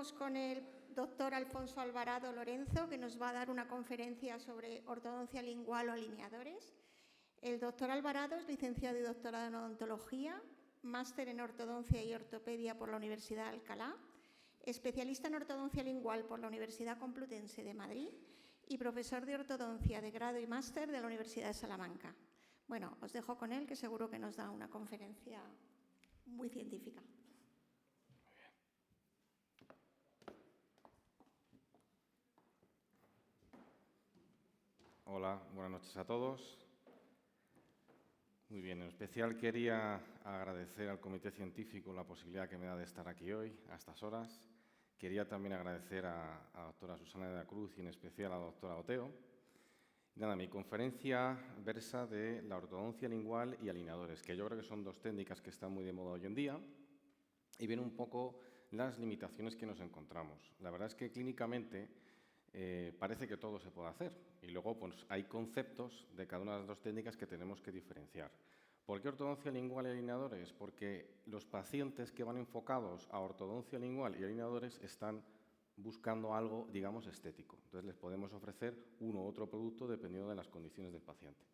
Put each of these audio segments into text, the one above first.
Con el doctor Alfonso Alvarado Lorenzo, que nos va a dar una conferencia sobre ortodoncia lingual o alineadores. El doctor Alvarado es licenciado y doctorado en odontología, máster en ortodoncia y ortopedia por la Universidad de Alcalá, especialista en ortodoncia lingual por la Universidad Complutense de Madrid y profesor de ortodoncia de grado y máster de la Universidad de Salamanca. Bueno, os dejo con él, que seguro que nos da una conferencia muy científica. Hola, buenas noches a todos. Muy bien, en especial quería agradecer al Comité Científico la posibilidad que me da de estar aquí hoy, a estas horas. Quería también agradecer a la doctora Susana de la Cruz y en especial a la doctora Oteo. Nada, mi conferencia versa de la ortodoncia lingual y alineadores, que yo creo que son dos técnicas que están muy de moda hoy en día y ven un poco las limitaciones que nos encontramos. La verdad es que clínicamente parece que todo se puede hacer y luego pues, hay conceptos de cada una de las dos técnicas que tenemos que diferenciar. ¿Por qué ortodoncia lingual y alineadores? Porque los pacientes que van enfocados a ortodoncia lingual y alineadores están buscando algo, digamos, estético. Entonces les podemos ofrecer uno u otro producto dependiendo de las condiciones del paciente.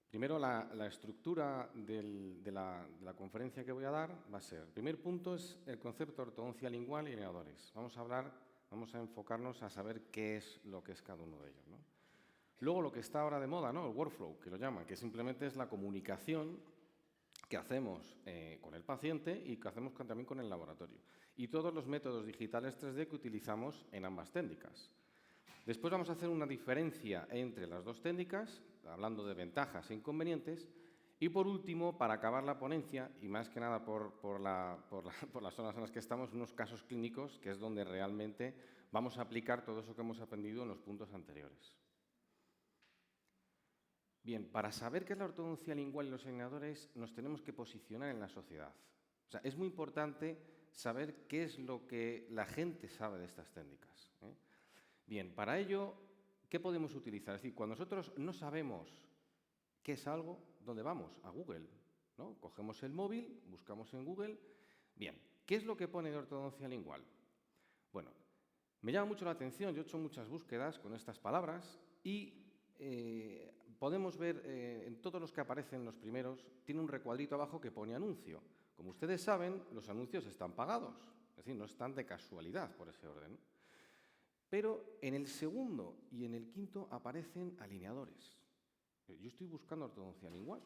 Primero, la estructura de la conferencia que voy a dar va a ser, el primer punto es el concepto de ortodoncia lingual y alineadores. Vamos a enfocarnos a saber qué es lo que es cada uno de ellos, ¿no? Luego, lo que está ahora de moda, ¿no? El workflow, que lo llaman, que simplemente es la comunicación que hacemos con el paciente y que hacemos también con el laboratorio. Y todos los métodos digitales 3D que utilizamos en ambas técnicas. Después vamos a hacer una diferencia entre las dos técnicas, hablando de ventajas e inconvenientes. Y por último, para acabar la ponencia, y más que nada por las zonas en las que estamos, unos casos clínicos, que es donde realmente vamos a aplicar todo eso que hemos aprendido en los puntos anteriores. Bien, para saber qué es la ortodoncia lingual y los alineadores, nos tenemos que posicionar en la sociedad. O sea, es muy importante saber qué es lo que la gente sabe de estas técnicas, ¿eh? Bien, para ello, ¿qué podemos utilizar? Es decir, cuando nosotros no sabemos qué es algo, ¿dónde vamos? A Google, ¿no? Cogemos el móvil, buscamos en Google. Bien, ¿qué es lo que pone de ortodoncia lingual? Bueno, me llama mucho la atención, yo he hecho muchas búsquedas con estas palabras y podemos ver en todos los que aparecen los primeros, tiene un recuadrito abajo que pone anuncio. Como ustedes saben, los anuncios están pagados, es decir, no están de casualidad por ese orden. Pero en el segundo y en el quinto aparecen alineadores. Yo estoy buscando ortodoncia lingual.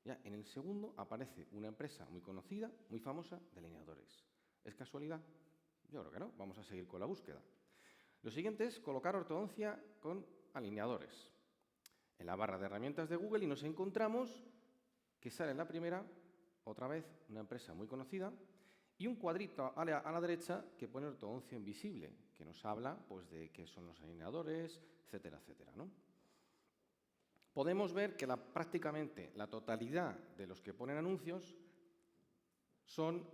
Ya en el segundo aparece una empresa muy conocida, muy famosa, de alineadores. ¿Es casualidad? Yo creo que no. Vamos a seguir con la búsqueda. Lo siguiente es colocar ortodoncia con alineadores. En la barra de herramientas de Google y nos encontramos que sale en la primera, otra vez, una empresa muy conocida, y un cuadrito a la derecha que pone ortodoncia invisible, que nos habla pues, de qué son los alineadores, etcétera, etcétera, ¿no? Podemos ver que prácticamente la totalidad de los que ponen anuncios son,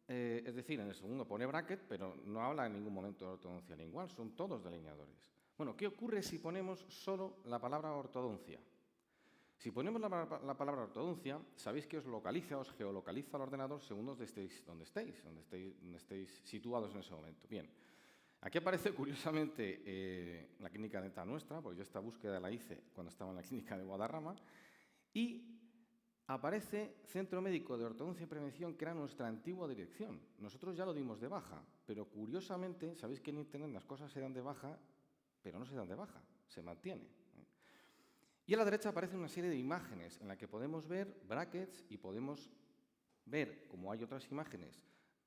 es decir, en el segundo pone bracket, pero no habla en ningún momento de ortodoncia lingual, son todos de alineadores. Bueno, ¿qué ocurre si ponemos solo la palabra ortodoncia? Si ponemos la palabra ortodoncia, sabéis que os localiza, os geolocaliza el ordenador según donde estéis situados en ese momento. Bien, aquí aparece curiosamente la clínica dental nuestra, porque yo esta búsqueda la hice cuando estaba en la clínica de Guadarrama, y aparece Centro Médico de Ortodoncia y Prevención, que era nuestra antigua dirección. Nosotros ya lo dimos de baja, pero curiosamente, sabéis que en Internet las cosas se dan de baja, pero no se dan de baja, se mantiene. Y a la derecha aparece una serie de imágenes en la que podemos ver brackets y podemos ver, como hay otras imágenes,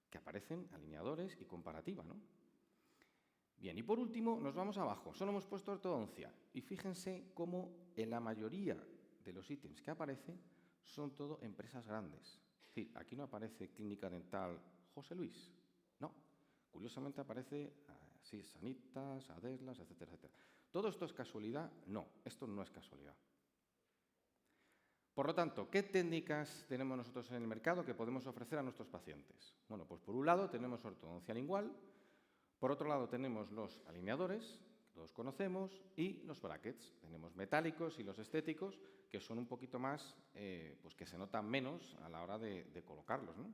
que aparecen alineadores y comparativa, ¿no? Bien, y por último nos vamos abajo. Solo hemos puesto ortodoncia. Y fíjense cómo en la mayoría de los ítems que aparecen son todo empresas grandes. Es decir, aquí no aparece Clínica Dental José Luis. No. Curiosamente aparece así, Sanitas, Adeslas, etcétera, etcétera. ¿Todo esto es casualidad? No, esto no es casualidad. Por lo tanto, ¿qué técnicas tenemos nosotros en el mercado que podemos ofrecer a nuestros pacientes? Bueno, pues por un lado tenemos ortodoncia lingual, por otro lado tenemos los alineadores, que todos conocemos, y los brackets. Tenemos metálicos y los estéticos, que son un poquito más, pues que se notan menos a la hora de colocarlos, ¿no?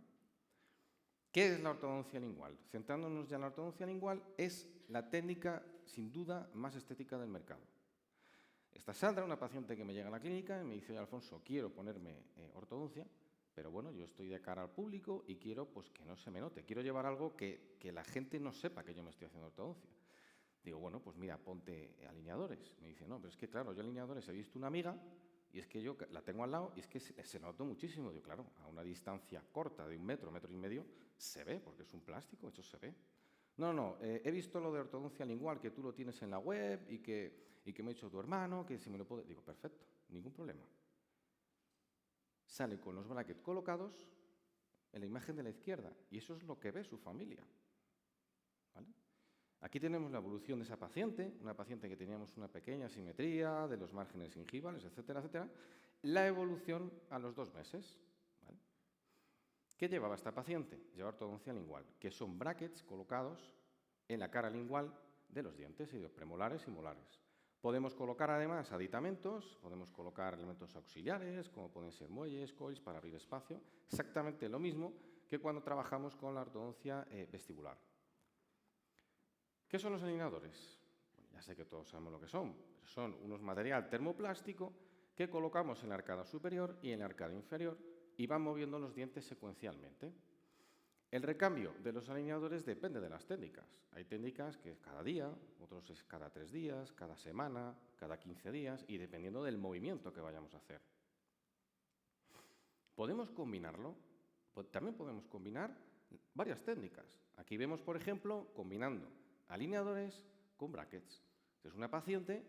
¿Qué es la ortodoncia lingual? Centrándonos ya en la ortodoncia lingual, es la técnica, sin duda, más estética del mercado. Esta Sandra, una paciente que me llega a la clínica y me dice: Alfonso, quiero ponerme ortodoncia, pero bueno, yo estoy de cara al público y quiero pues, que no se me note. Quiero llevar algo que la gente no sepa que yo me estoy haciendo ortodoncia. Digo, bueno, pues mira, ponte alineadores. Me dice, no, pero es que claro, yo alineadores he visto una amiga y es que yo la tengo al lado y es que se notó muchísimo. Digo, claro, a una distancia corta de 1 metro, 1,5 metros, se ve, porque es un plástico, eso se ve. No, he visto lo de ortodoncia lingual, que tú lo tienes en la web y que me ha dicho tu hermano, que si me lo puede... Digo, perfecto, ningún problema. Sale con los brackets colocados en la imagen de la izquierda y eso es lo que ve su familia. ¿Vale? Aquí tenemos la evolución de esa paciente, una paciente que teníamos una pequeña asimetría de los márgenes gingivales, etcétera, etcétera. La evolución a los 2 meses. ¿Vale? ¿Qué llevaba esta paciente? Lleva ortodoncia lingual, que son brackets colocados en la cara lingual de los dientes y de los premolares y molares. Podemos colocar además aditamentos, podemos colocar elementos auxiliares, como pueden ser muelles, coils para abrir espacio, exactamente lo mismo que cuando trabajamos con la ortodoncia vestibular. ¿Qué son los alineadores? Bueno, ya sé que todos sabemos lo que son, pero son unos material termoplástico que colocamos en la arcada superior y en la arcada inferior y van moviendo los dientes secuencialmente. El recambio de los alineadores depende de las técnicas. Hay técnicas que es cada día, otros es cada 3 días, cada semana, cada 15 días y dependiendo del movimiento que vayamos a hacer. ¿Podemos combinarlo? También podemos combinar varias técnicas. Aquí vemos, por ejemplo, combinando alineadores con brackets. Es una paciente,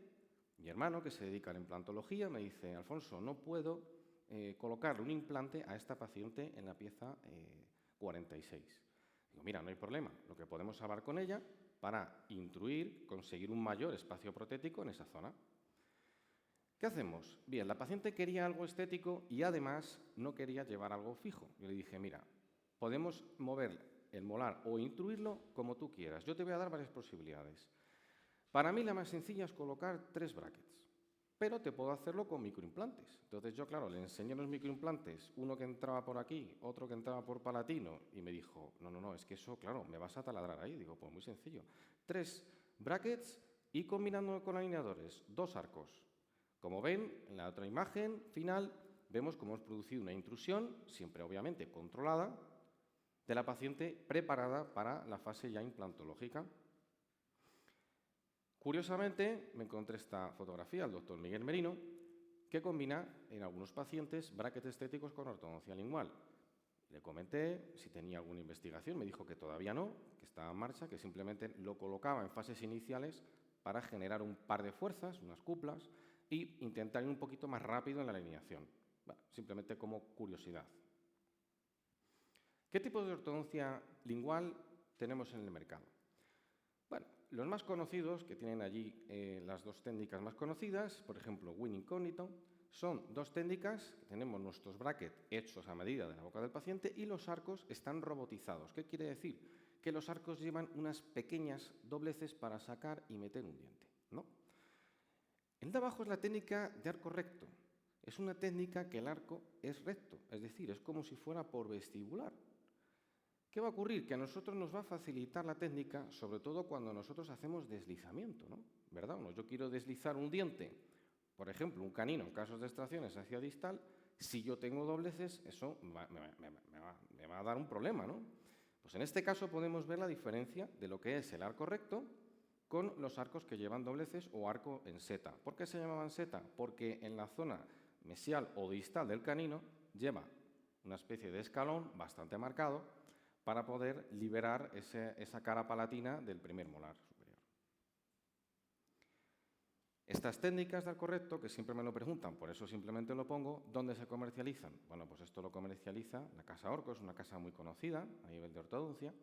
mi hermano, que se dedica a la implantología, me dice, Alfonso, no puedo colocarle un implante a esta paciente en la pieza 46. Digo, mira, no hay problema. Lo que podemos hablar con ella para conseguir un mayor espacio protético en esa zona. ¿Qué hacemos? Bien, la paciente quería algo estético y además no quería llevar algo fijo. Yo le dije, mira, podemos mover el molar o intruirlo como tú quieras. Yo te voy a dar varias posibilidades. Para mí la más sencilla es colocar 3 brackets, pero te puedo hacerlo con microimplantes. Entonces yo, claro, le enseñé los microimplantes, uno que entraba por aquí, otro que entraba por palatino, y me dijo, no, es que eso, claro, me vas a taladrar ahí. Digo, pues muy sencillo. 3 brackets y combinando con alineadores, 2 arcos. Como ven, en la otra imagen final vemos cómo hemos producido una intrusión, siempre obviamente controlada, de la paciente preparada para la fase ya implantológica. Curiosamente, me encontré esta fotografía del doctor Miguel Merino, que combina en algunos pacientes brackets estéticos con ortodoncia lingual. Le comenté si tenía alguna investigación, me dijo que todavía no, que estaba en marcha, que simplemente lo colocaba en fases iniciales para generar un par de fuerzas, unas cuplas, e intentar ir un poquito más rápido en la alineación. Bueno, simplemente como curiosidad. ¿Qué tipo de ortodoncia lingual tenemos en el mercado? Bueno, los más conocidos, que tienen allí las 2 técnicas más conocidas, por ejemplo, Win Incógnito, son 2 técnicas, tenemos nuestros brackets hechos a medida de la boca del paciente y los arcos están robotizados. ¿Qué quiere decir? Que los arcos llevan unas pequeñas dobleces para sacar y meter un diente, ¿no? El de abajo es la técnica de arco recto. Es una técnica que el arco es recto, es decir, es como si fuera por vestibular. ¿Qué va a ocurrir? Que a nosotros nos va a facilitar la técnica, sobre todo cuando nosotros hacemos deslizamiento, ¿no? ¿Verdad? Yo quiero deslizar un diente, por ejemplo, un canino en casos de extracciones hacia distal, si yo tengo dobleces, eso me va a dar un problema, ¿no? Pues en este caso podemos ver la diferencia de lo que es el arco recto con los arcos que llevan dobleces o arco en seta. ¿Por qué se llamaban seta? Porque en la zona mesial o distal del canino lleva una especie de escalón bastante marcado para poder liberar esa cara palatina del primer molar superior. Estas técnicas de arco recto, que siempre me lo preguntan, por eso simplemente lo pongo, ¿dónde se comercializan? Bueno, pues esto lo comercializa la Casa Orco, es una casa muy conocida a nivel de ortodoncia.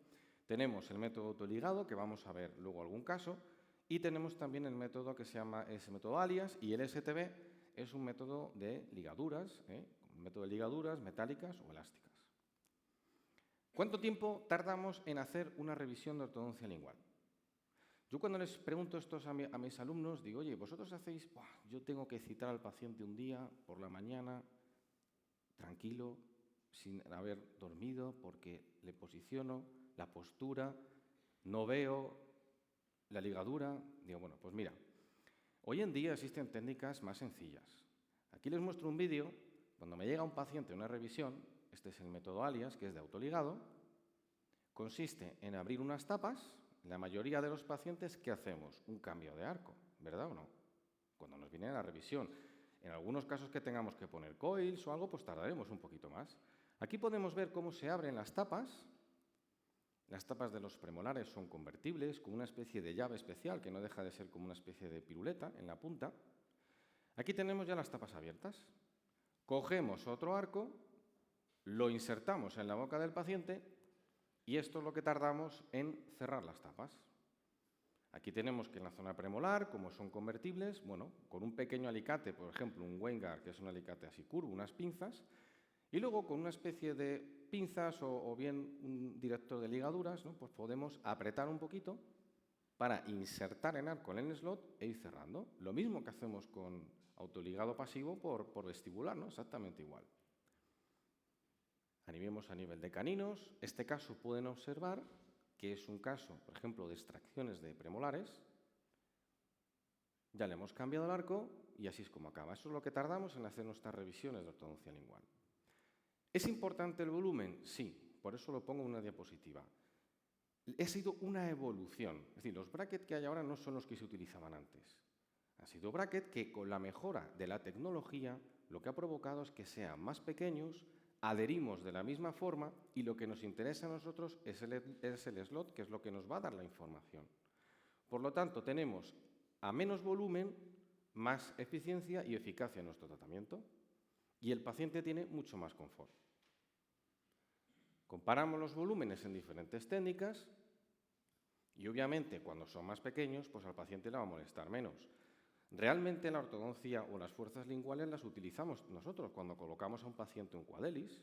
Tenemos el método autoligado, que vamos a ver luego algún caso, y tenemos también el método que se llama método alias, y el STB es un método de ligaduras, un método de ligaduras metálicas o elásticas. ¿Cuánto tiempo tardamos en hacer una revisión de ortodoncia lingual? Yo cuando les pregunto esto a mis alumnos, digo, oye, vosotros hacéis, yo tengo que citar al paciente un día por la mañana, tranquilo, sin haber dormido porque le posiciono, la postura, no veo la ligadura. Digo, bueno, pues mira, hoy en día existen técnicas más sencillas. Aquí les muestro un vídeo. Cuando me llega un paciente a una revisión, este es el método Alias, que es de autoligado. Consiste en abrir unas tapas. La mayoría de los pacientes, ¿qué hacemos? Un cambio de arco, ¿verdad o no? Cuando nos viene a la revisión. En algunos casos que tengamos que poner coils o algo, pues tardaremos un poquito más. Aquí podemos ver cómo se abren las tapas. Las tapas de los premolares son convertibles, con una especie de llave especial, que no deja de ser como una especie de piruleta en la punta. Aquí tenemos ya las tapas abiertas. Cogemos otro arco, lo insertamos en la boca del paciente y esto es lo que tardamos en cerrar las tapas. Aquí tenemos que en la zona premolar, como son convertibles, bueno, con un pequeño alicate, por ejemplo, un Weingart, que es un alicate así curvo, unas pinzas, y luego con una especie de pinzas o bien un director de ligaduras, ¿no? Pues podemos apretar un poquito para insertar en arco en el slot e ir cerrando. Lo mismo que hacemos con autoligado pasivo por vestibular, ¿no? Exactamente igual. Animemos a nivel de caninos. Este caso pueden observar que es un caso, por ejemplo, de extracciones de premolares. Ya le hemos cambiado el arco y así es como acaba. Eso es lo que tardamos en hacer nuestras revisiones de ortodoncia lingual. ¿Es importante el volumen? Sí, por eso lo pongo en una diapositiva. Ha sido una evolución. Es decir, los brackets que hay ahora no son los que se utilizaban antes. Han sido brackets que con la mejora de la tecnología lo que ha provocado es que sean más pequeños, adherimos de la misma forma y lo que nos interesa a nosotros es el slot, que es lo que nos va a dar la información. Por lo tanto, tenemos a menos volumen, más eficiencia y eficacia en nuestro tratamiento y el paciente tiene mucho más confort. Comparamos los volúmenes en diferentes técnicas y obviamente cuando son más pequeños, pues al paciente le va a molestar menos. Realmente la ortodoncia o las fuerzas linguales las utilizamos nosotros cuando colocamos a un paciente un quadelis,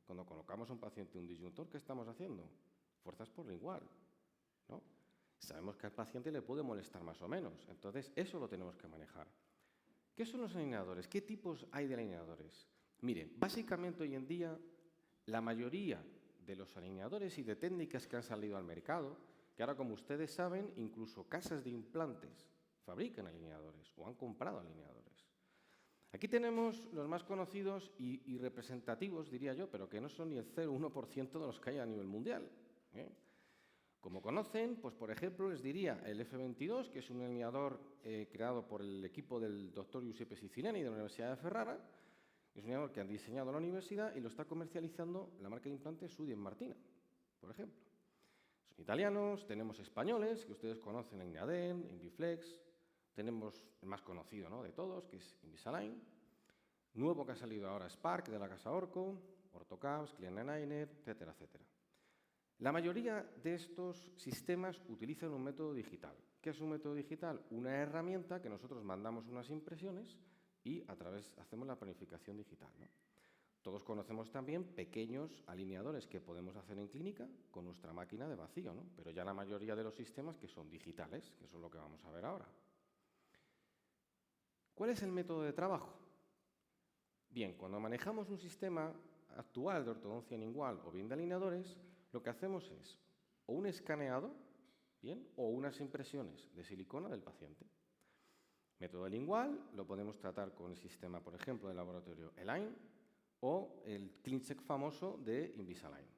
cuando colocamos a un paciente un disyuntor, ¿qué estamos haciendo? Fuerzas por lingual, ¿no? Sabemos que al paciente le puede molestar más o menos, entonces eso lo tenemos que manejar. ¿Qué son los alineadores? ¿Qué tipos hay de alineadores? Miren, básicamente hoy en día la mayoría de los alineadores y de técnicas que han salido al mercado, que ahora como ustedes saben, incluso casas de implantes fabrican alineadores o han comprado alineadores. Aquí tenemos los más conocidos y representativos, diría yo, pero que no son ni el 0,1% de los que hay a nivel mundial. Como conocen, pues por ejemplo les diría el F22, que es un alineador creado por el equipo del doctor Giuseppe Siciliani de la Universidad de Ferrara. Es un alineador que han diseñado la universidad y lo está comercializando la marca de implantes Sudien Martina, por ejemplo. Son italianos, tenemos españoles, que ustedes conocen, Ignaden, Inviflex. Tenemos el más conocido, ¿no?, de todos, que es Invisalign. Nuevo que ha salido ahora, Spark, de la casa Orco, Orthocaps, Kleiner, etcétera, etcétera. La mayoría de estos sistemas utilizan un método digital. ¿Qué es un método digital? Una herramienta que nosotros mandamos unas impresiones y a través hacemos la planificación digital, ¿no? Todos conocemos también pequeños alineadores que podemos hacer en clínica con nuestra máquina de vacío, ¿no? Pero ya la mayoría de los sistemas que son digitales, que eso es lo que vamos a ver ahora. ¿Cuál es el método de trabajo? Bien, cuando manejamos un sistema actual de ortodoncia lingual o bien de alineadores, lo que hacemos es o un escaneado, bien, o unas impresiones de silicona del paciente. Método lingual lo podemos tratar con el sistema, por ejemplo, del laboratorio Align o el ClinCheck famoso de Invisalign.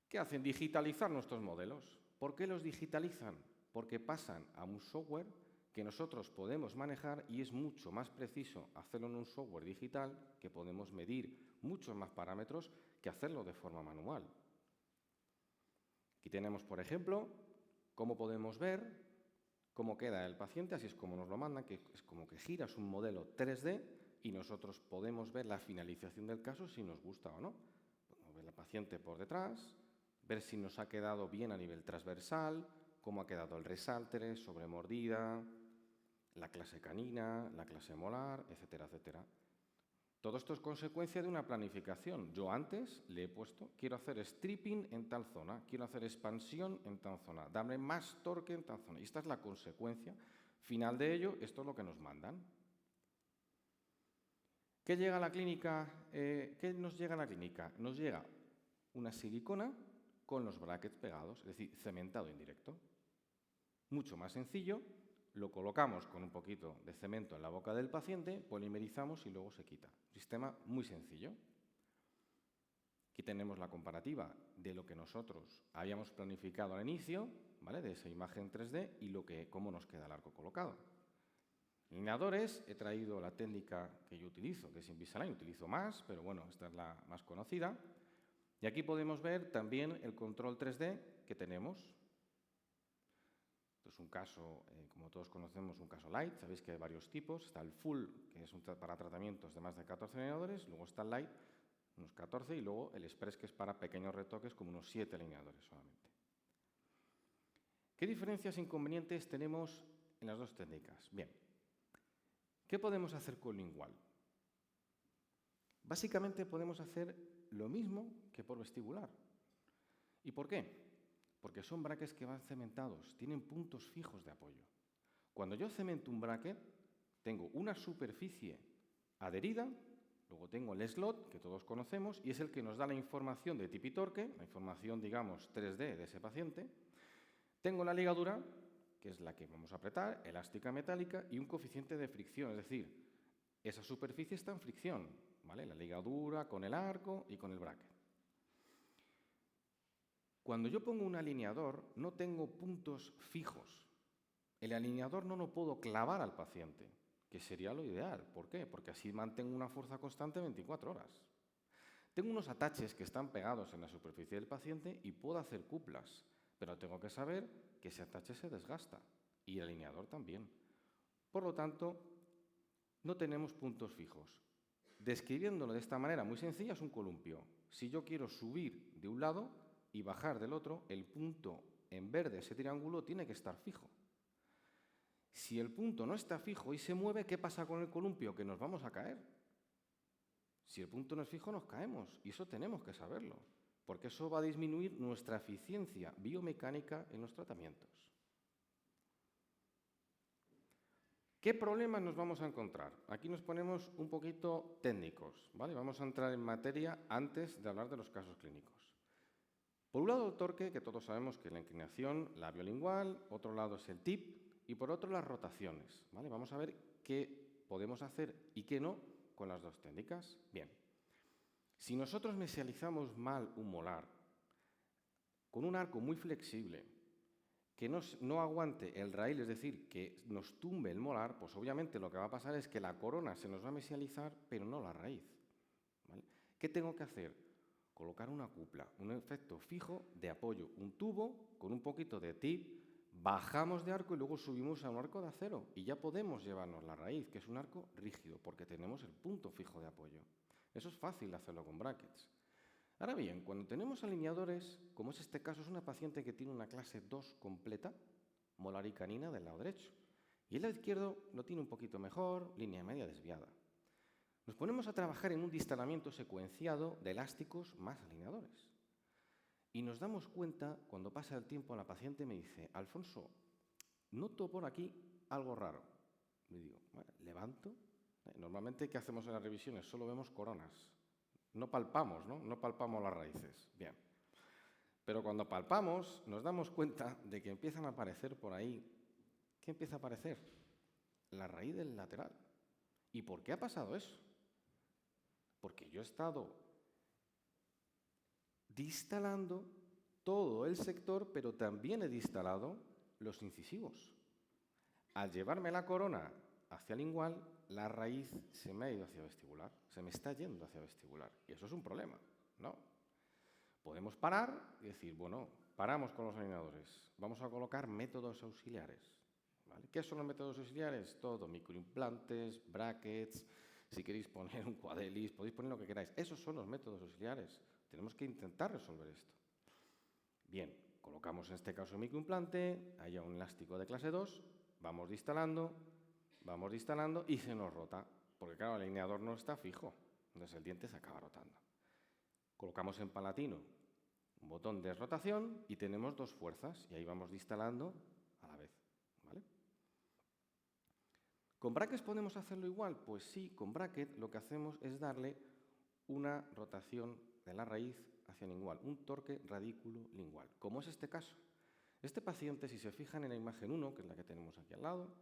¿Qué hacen? Digitalizar nuestros modelos. ¿Por qué los digitalizan? Porque pasan a un software que nosotros podemos manejar y es mucho más preciso hacerlo en un software digital que podemos medir muchos más parámetros que hacerlo de forma manual. Aquí tenemos, por ejemplo, cómo podemos ver cómo queda el paciente, así es como nos lo mandan, que es como que giras un modelo 3D y nosotros podemos ver la finalización del caso si nos gusta o no. Podemos ver al paciente por detrás, ver si nos ha quedado bien a nivel transversal, cómo ha quedado el resáltere, sobremordida, la clase canina, la clase molar, etcétera, etcétera. Todo esto es consecuencia de una planificación. Yo antes le he puesto, quiero hacer stripping en tal zona, quiero hacer expansión en tal zona, darle más torque en tal zona. Y esta es la consecuencia final de ello, esto es lo que nos mandan. ¿Qué llega a la clínica? ¿Qué nos llega a la clínica? Nos llega una silicona con los brackets pegados, es decir, cementado indirecto. Mucho más sencillo, lo colocamos con un poquito de cemento en la boca del paciente, polimerizamos y luego se quita. Un sistema muy sencillo. Aquí tenemos la comparativa de lo que nosotros habíamos planificado al inicio, ¿vale? De esa imagen 3D y cómo nos queda el arco colocado. Alineadores, he traído la técnica que yo utilizo, que es Invisalign, utilizo más, pero bueno, esta es la más conocida. Y aquí podemos ver también el control 3D que tenemos. Esto es un caso, como todos conocemos, un caso light. Sabéis que hay varios tipos. Está el full, que es para tratamientos de más de 14 alineadores. Luego está el light, unos 14. Y luego el express, que es para pequeños retoques, como unos 7 alineadores solamente. ¿Qué diferencias e inconvenientes tenemos en las dos técnicas? Bien, ¿qué podemos hacer con lingual? Básicamente podemos hacer lo mismo que por vestibular. ¿Y por qué? Porque son brackets que van cementados, tienen puntos fijos de apoyo. Cuando yo cemento un bracket, tengo una superficie adherida, luego tengo el slot, que todos conocemos, y es el que nos da la información de tipitorque, la información, digamos, 3D de ese paciente. Tengo la ligadura, que es la que vamos a apretar, elástica metálica, y un coeficiente de fricción, es decir, esa superficie está en fricción, ¿vale? La ligadura con el arco y con el bracket. Cuando yo pongo un alineador, no tengo puntos fijos. El alineador no lo puedo clavar al paciente, que sería lo ideal. ¿Por qué? Porque así mantengo una fuerza constante 24 horas. Tengo unos ataches que están pegados en la superficie del paciente y puedo hacer cuplas, pero tengo que saber que ese atache se desgasta y el alineador también. Por lo tanto, no tenemos puntos fijos. Describiéndolo de esta manera muy sencilla, es un columpio. Si yo quiero subir de un lado y bajar del otro, el punto en verde, ese triángulo, tiene que estar fijo. Si el punto no está fijo y se mueve, ¿qué pasa con el columpio? Que nos vamos a caer. Si el punto no es fijo, nos caemos. Y eso tenemos que saberlo, porque eso va a disminuir nuestra eficiencia biomecánica en los tratamientos. ¿Qué problemas nos vamos a encontrar? Aquí nos ponemos un poquito técnicos, ¿vale? Vamos a entrar en materia antes de hablar de los casos clínicos. Por un lado el torque, que todos sabemos que la inclinación labiolingual, otro lado es el tip y por otro las rotaciones, ¿vale? Vamos a ver qué podemos hacer y qué no con las dos técnicas. Bien, si nosotros mesializamos mal un molar con un arco muy flexible, que no aguante el raíl, es decir, que nos tumbe el molar, pues obviamente lo que va a pasar es que la corona se nos va a mesializar, pero no la raíz, ¿vale? ¿Qué tengo que hacer? Colocar una cupla, un efecto fijo de apoyo, un tubo con un poquito de tip, bajamos de arco y luego subimos a un arco de acero y ya podemos llevarnos la raíz, que es un arco rígido, porque tenemos el punto fijo de apoyo. Eso es fácil hacerlo con brackets. Ahora bien, cuando tenemos alineadores, como es este caso, es una paciente que tiene una clase 2 completa, molar y canina del lado derecho, y el lado izquierdo lo tiene un poquito mejor, línea media desviada. Nos ponemos a trabajar en un distalamiento secuenciado de elásticos más alineadores. Y nos damos cuenta, cuando pasa el tiempo, la paciente me dice: Alfonso, noto por aquí algo raro. Le digo, bueno, levanto. Normalmente, ¿qué hacemos en las revisiones? Solo vemos coronas. No palpamos, ¿no? No palpamos las raíces. Bien. Pero cuando palpamos, nos damos cuenta de que empiezan a aparecer por ahí. ¿Qué empieza a aparecer? La raíz del lateral. ¿Y por qué ha pasado eso? Porque yo he estado distalando todo el sector, pero también he distalado los incisivos. Al llevarme la corona hacia lingual, la raíz se me ha ido hacia vestibular, se me está yendo hacia vestibular. Y eso es un problema, ¿no? Podemos parar y decir, bueno, paramos con los alineadores, vamos a colocar métodos auxiliares, ¿vale? ¿Qué son los métodos auxiliares? Todo, microimplantes, brackets. Si queréis poner un Quadelis, podéis poner lo que queráis. Esos son los métodos auxiliares. Tenemos que intentar resolver esto. Bien, colocamos en este caso el microimplante, haya un elástico de clase 2, vamos distalando y se nos rota. Porque claro, el alineador no está fijo, entonces el diente se acaba rotando. Colocamos en palatino un botón de rotación y tenemos dos fuerzas y ahí vamos distalando a la vez, ¿vale? ¿Con brackets podemos hacerlo igual? Pues sí, con bracket lo que hacemos es darle una rotación de la raíz hacia lingual, un torque radículo lingual, como es este caso. Este paciente, si se fijan en la imagen 1, que es la que tenemos aquí al lado,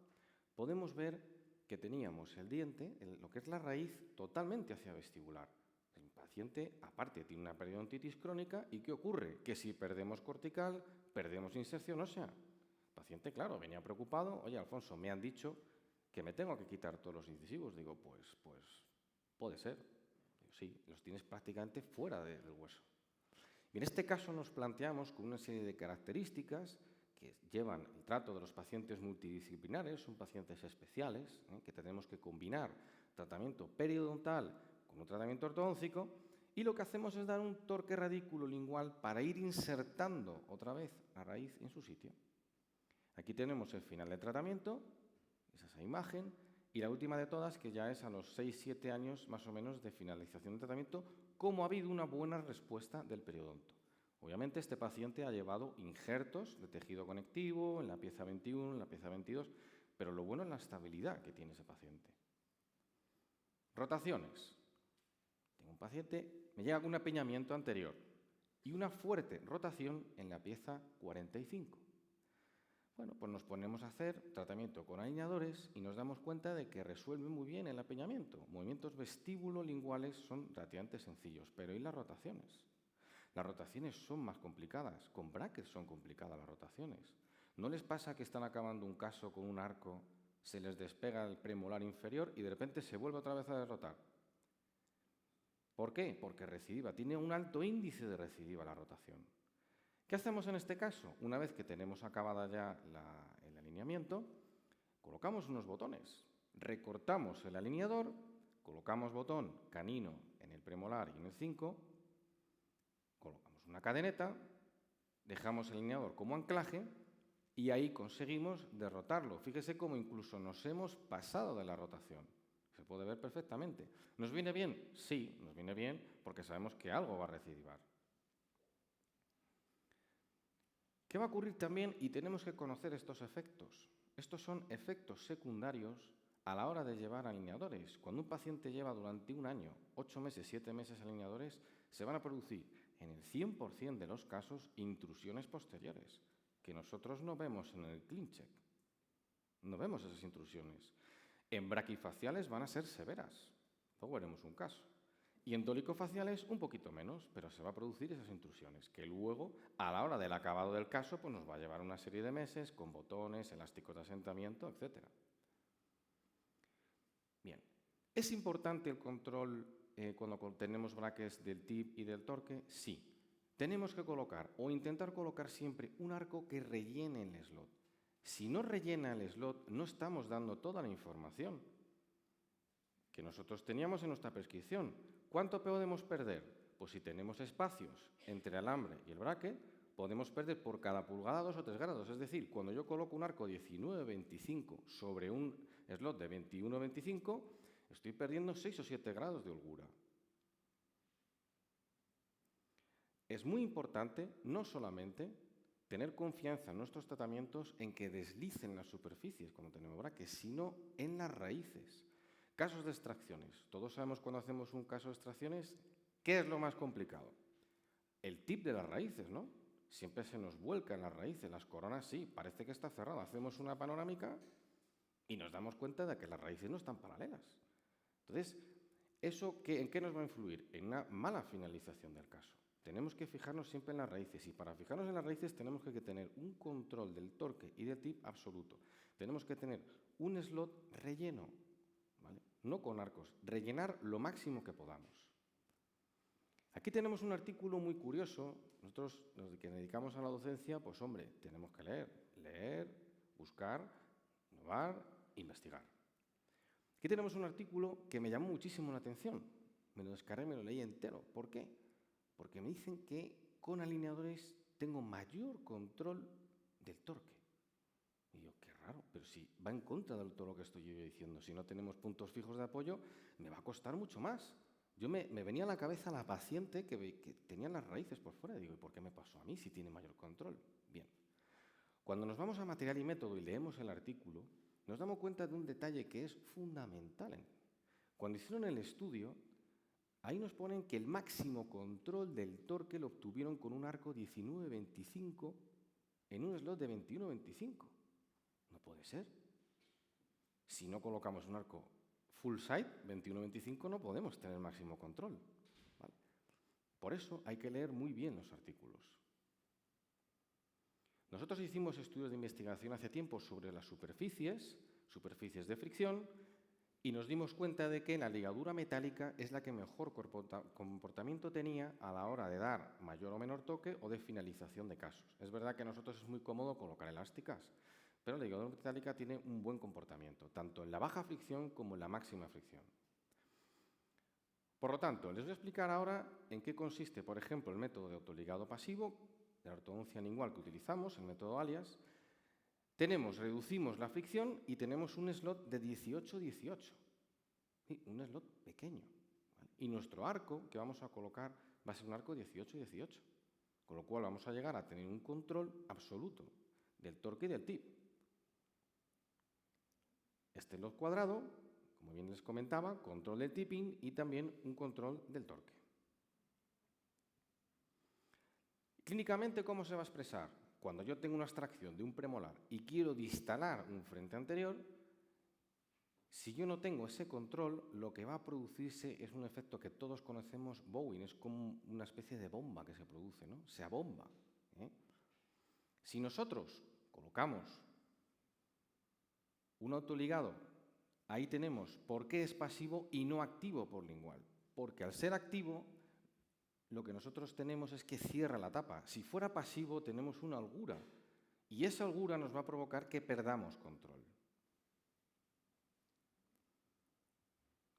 podemos ver que teníamos el diente, lo que es la raíz, totalmente hacia vestibular. El paciente, aparte, tiene una periodontitis crónica, ¿y qué ocurre? Que si perdemos cortical, perdemos inserción ósea. El paciente, claro, venía preocupado. Oye, Alfonso, me han dicho que me tengo que quitar todos los incisivos. Digo, pues puede ser. Digo, sí, los tienes prácticamente fuera del hueso. Y en este caso nos planteamos con una serie de características que llevan el trato de los pacientes multidisciplinares, son pacientes especiales, que tenemos que combinar tratamiento periodontal con un tratamiento ortodóncico, y lo que hacemos es dar un torque radículo lingual para ir insertando otra vez la raíz en su sitio. Aquí tenemos el final del tratamiento, es esa imagen, y la última de todas, que ya es a los 6-7 años más o menos de finalización del tratamiento, cómo ha habido una buena respuesta del periodonto. Obviamente este paciente ha llevado injertos de tejido conectivo en la pieza 21, en la pieza 22, pero lo bueno es la estabilidad que tiene ese paciente. Rotaciones. Tengo un paciente, me llega con un apiñamiento anterior y una fuerte rotación en la pieza 45. Bueno, pues nos ponemos a hacer tratamiento con alineadores y nos damos cuenta de que resuelve muy bien el apiñamiento. Movimientos vestíbulo-linguales son relativamente sencillos, pero ¿y las rotaciones? Las rotaciones son más complicadas. Con brackets son complicadas las rotaciones. ¿No les pasa que están acabando un caso con un arco, se les despega el premolar inferior y de repente se vuelve otra vez a derrotar? ¿Por qué? Porque recidiva. Tiene un alto índice de recidiva la rotación. ¿Qué hacemos en este caso? Una vez que tenemos acabada ya el alineamiento, colocamos unos botones, recortamos el alineador, colocamos botón canino en el premolar y en el 5, colocamos una cadeneta, dejamos el alineador como anclaje y ahí conseguimos derrotarlo. Fíjese cómo incluso nos hemos pasado de la rotación. Se puede ver perfectamente. ¿Nos viene bien? Sí, nos viene bien porque sabemos que algo va a recidivar. ¿Qué va a ocurrir también? Y tenemos que conocer estos efectos. Estos son efectos secundarios a la hora de llevar alineadores. Cuando un paciente lleva durante un año, 8 meses, 7 meses alineadores, se van a producir en el 100% de los casos intrusiones posteriores, que nosotros no vemos en el ClinCheck. No vemos esas intrusiones. En braquifaciales van a ser severas. Luego veremos un caso. Y en dolicofaciales un poquito menos, pero se va a producir esas intrusiones, que luego, a la hora del acabado del caso, pues nos va a llevar una serie de meses con botones, elásticos de asentamiento, etc. Bien, ¿es importante el control cuando tenemos brackets del tip y del torque? Sí. Tenemos que colocar o intentar colocar siempre un arco que rellene el slot. Si no rellena el slot, no estamos dando toda la información que nosotros teníamos en nuestra prescripción. ¿Cuánto podemos perder? Pues si tenemos espacios entre el alambre y el bracket, podemos perder por cada pulgada 2 o 3 grados. Es decir, cuando yo coloco un arco 19-25 sobre un slot de 21-25, estoy perdiendo 6 o 7 grados de holgura. Es muy importante no solamente tener confianza en nuestros tratamientos en que deslicen las superficies cuando tenemos brackets, sino en las raíces. Casos de extracciones. Todos sabemos cuando hacemos un caso de extracciones, ¿qué es lo más complicado? El tip de las raíces, ¿no? Siempre se nos vuelca en las raíces. Las coronas sí, parece que está cerrada. Hacemos una panorámica y nos damos cuenta de que las raíces no están paralelas. Entonces, ¿eso en qué nos va a influir? En una mala finalización del caso. Tenemos que fijarnos siempre en las raíces y para fijarnos en las raíces tenemos que tener un control del torque y del tip absoluto. Tenemos que tener un slot relleno, ¿vale? No con arcos, rellenar lo máximo que podamos. Aquí tenemos un artículo muy curioso. Nosotros, los que nos dedicamos a la docencia, pues hombre, tenemos que leer, buscar, innovar, investigar. Aquí tenemos un artículo que me llamó muchísimo la atención. Me lo descargué, me lo leí entero. ¿Por qué? Porque me dicen que con alineadores tengo mayor control del torque. Y yo, qué raro, pero si va en contra de todo lo que estoy yo diciendo. Si no tenemos puntos fijos de apoyo, me va a costar mucho más. Yo me venía a la cabeza la paciente que tenía las raíces por fuera. Digo, ¿y por qué me pasó a mí si tiene mayor control? Bien. Cuando nos vamos a material y método y leemos el artículo, nos damos cuenta de un detalle que es fundamental. Cuando hicieron el estudio, ahí nos ponen que el máximo control del torque lo obtuvieron con un arco 19-25 en un slot de 21-25. No puede ser. Si no colocamos un arco full side, 21-25, no podemos tener máximo control. ¿Vale? Por eso hay que leer muy bien los artículos. Nosotros hicimos estudios de investigación hace tiempo sobre las superficies de fricción, y nos dimos cuenta de que la ligadura metálica es la que mejor comportamiento tenía a la hora de dar mayor o menor toque o de finalización de casos. Es verdad que a nosotros es muy cómodo colocar elásticas, pero la ligadura metálica tiene un buen comportamiento, tanto en la baja fricción como en la máxima fricción. Por lo tanto, les voy a explicar ahora en qué consiste, por ejemplo, el método de autoligado pasivo, de la ortodoncia lingual que utilizamos, el método alias. Reducimos la fricción y tenemos un slot de 18-18. Sí, un slot pequeño. ¿Vale? Y nuestro arco que vamos a colocar va a ser un arco 18-18. Con lo cual vamos a llegar a tener un control absoluto del torque y del tip. Este slot cuadrado, como bien les comentaba, control del tipping y también un control del torque. Clínicamente, ¿cómo se va a expresar? Cuando yo tengo una extracción de un premolar y quiero distalar un frente anterior, si yo no tengo ese control, lo que va a producirse es un efecto que todos conocemos, bowing, es como una especie de bomba que se produce, ¿no? Se abomba. Si nosotros colocamos un autoligado, ahí tenemos por qué es pasivo y no activo por lingual. Porque al ser activo, lo que nosotros tenemos es que cierra la tapa. Si fuera pasivo, tenemos una holgura. Y esa holgura nos va a provocar que perdamos control.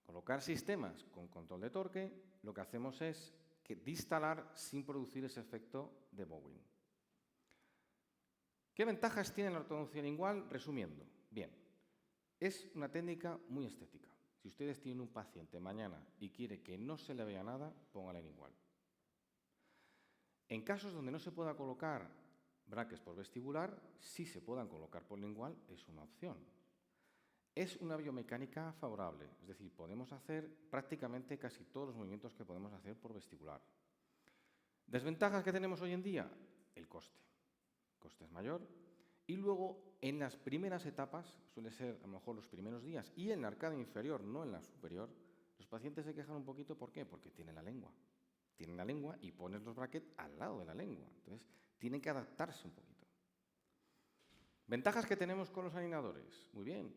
Colocar sistemas con control de torque, lo que hacemos es que distalar sin producir ese efecto de bowing. ¿Qué ventajas tiene la ortodoncia lingual? Resumiendo, bien, es una técnica muy estética. Si ustedes tienen un paciente mañana y quiere que no se le vea nada, póngale lingual. En casos donde no se pueda colocar brackets por vestibular, sí se puedan colocar por lingual, es una opción. Es una biomecánica favorable, es decir, podemos hacer prácticamente casi todos los movimientos que podemos hacer por vestibular. ¿Desventajas que tenemos hoy en día? El coste. El coste es mayor. Y luego, en las primeras etapas, suele ser a lo mejor los primeros días, y en la arcada inferior, no en la superior, los pacientes se quejan un poquito. ¿Por qué? Porque tienen la lengua. Tienen la lengua y pones los brackets al lado de la lengua. Entonces, tienen que adaptarse un poquito. ¿Ventajas que tenemos con los alineadores? Muy bien.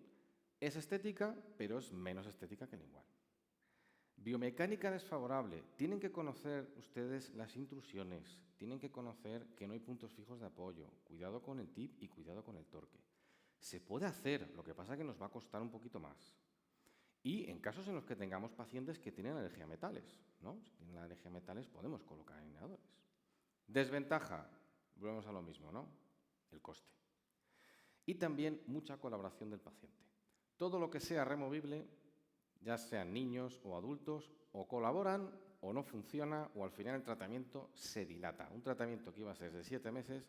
Es estética, pero es menos estética que el lingual. Biomecánica desfavorable. Tienen que conocer ustedes las intrusiones. Tienen que conocer que no hay puntos fijos de apoyo. Cuidado con el tip y cuidado con el torque. Se puede hacer, lo que pasa es que nos va a costar un poquito más. Y en casos en los que tengamos pacientes que tienen alergia a metales, ¿no? Si tienen alergia a metales, podemos colocar alineadores. Desventaja, volvemos a lo mismo, ¿no? El coste. Y también mucha colaboración del paciente. Todo lo que sea removible, ya sean niños o adultos, o colaboran o no funciona, o al final el tratamiento se dilata. Un tratamiento que iba a ser de 7 meses,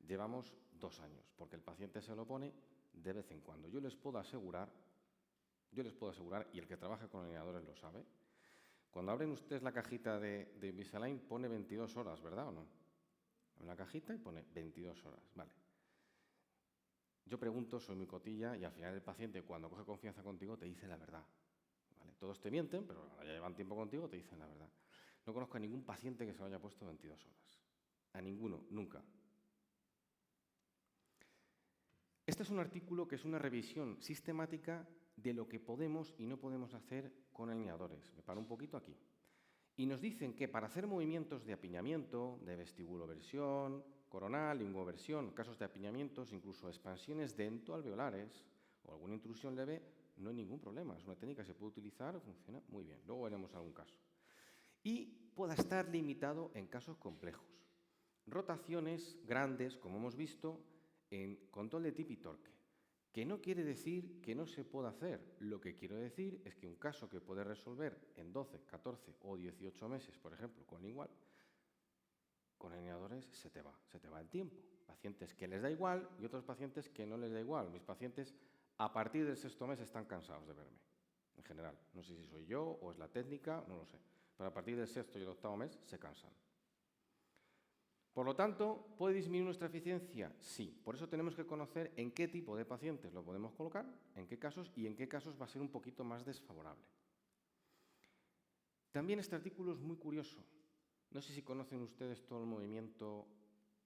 llevamos 2 años, porque el paciente se lo pone de vez en cuando. Yo les puedo asegurar, y el que trabaja con alineadores lo sabe, cuando abren ustedes la cajita de Invisalign pone 22 horas, ¿verdad o no? En la cajita y pone 22 horas, vale. Yo pregunto, soy muy cotilla, y al final el paciente, cuando coge confianza contigo, te dice la verdad. ¿Vale? Todos te mienten, pero cuando ya llevan tiempo contigo, te dicen la verdad. No conozco a ningún paciente que se lo haya puesto 22 horas. A ninguno, nunca. Este es un artículo que es una revisión sistemática de lo que podemos y no podemos hacer con alineadores. Me paro un poquito aquí. Y nos dicen que para hacer movimientos de apiñamiento, de vestibuloversión, coronal, linguoversión, casos de apiñamientos, incluso expansiones dentoalveolares o alguna intrusión leve, no hay ningún problema. Es una técnica que se puede utilizar, funciona muy bien. Luego veremos algún caso. Y pueda estar limitado en casos complejos. Rotaciones grandes, como hemos visto, en control de tip y torque, que no quiere decir que no se pueda hacer. Lo que quiero decir es que un caso que puede resolver en 12, 14 o 18 meses, por ejemplo, con lingual, con alineadores se te va el tiempo. Pacientes que les da igual y otros pacientes que no les da igual. Mis pacientes A partir del 6.º mes están cansados de verme, en general. No sé si soy yo o es la técnica, no lo sé. Pero a partir del 6.º y el 8.º mes se cansan. Por lo tanto, ¿puede disminuir nuestra eficiencia? Sí. Por eso tenemos que conocer en qué tipo de pacientes lo podemos colocar, en qué casos y en qué casos va a ser un poquito más desfavorable. También este artículo es muy curioso. No sé si conocen ustedes todo el movimiento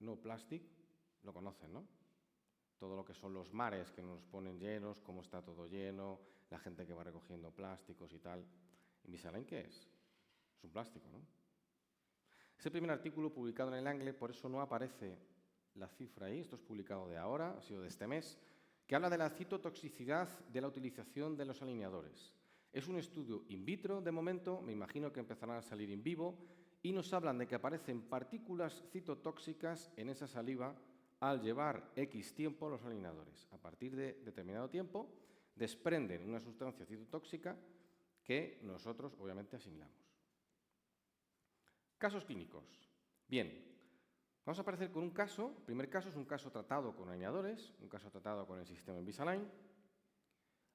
No Plastic. Lo conocen, ¿no? Todo lo que son los mares que nos ponen llenos, cómo está todo lleno, la gente que va recogiendo plásticos y tal. ¿Invisalign qué es? Es un plástico, ¿no? Es el primer artículo publicado en el Angle, por eso no aparece la cifra ahí, esto es publicado de ahora, ha sido de este mes, que habla de la citotoxicidad de la utilización de los alineadores. Es un estudio in vitro de momento, me imagino que empezarán a salir in vivo, y nos hablan de que aparecen partículas citotóxicas en esa saliva al llevar X tiempo los alineadores. A partir de determinado tiempo desprenden una sustancia citotóxica que nosotros obviamente asimilamos. Casos clínicos. Bien, vamos a aparecer con un caso. El primer caso es un caso tratado con alineadores, un caso tratado con el sistema Invisalign.